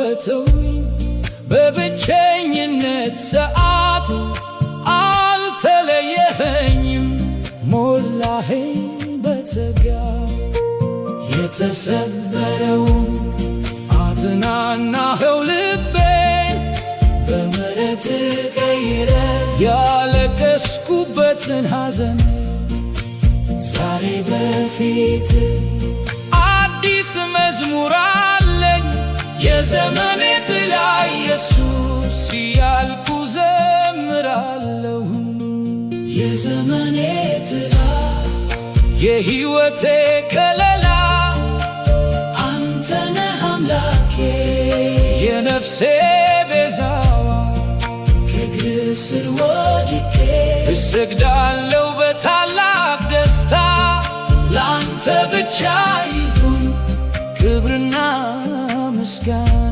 አልተውኝ በብቸኝነት ሰዓት አልተለየኸኝም ሞላኸኝ በጸጋ የተሰበረውን አጽናናኸው ልቤን በምሕረት ቀይረ ያለቀስኩበትን ሐዘን ዛሬ በፊት አዲስ መዝሙር አለኝ የዘመኔ ጥላ ኢየሱስ ያልኩ ዘምራለሁ የዘመኔ ጥላ የሕይወቴ ከለላ አንተ ነህ አምላኬ የነፍሴ ቤዛዋ ከእግርህ ስር ወድቄ እሰግዳለሁ በታላቅ ደስታ ላንተ ብቻ ይሁን ክብርና ምስጋና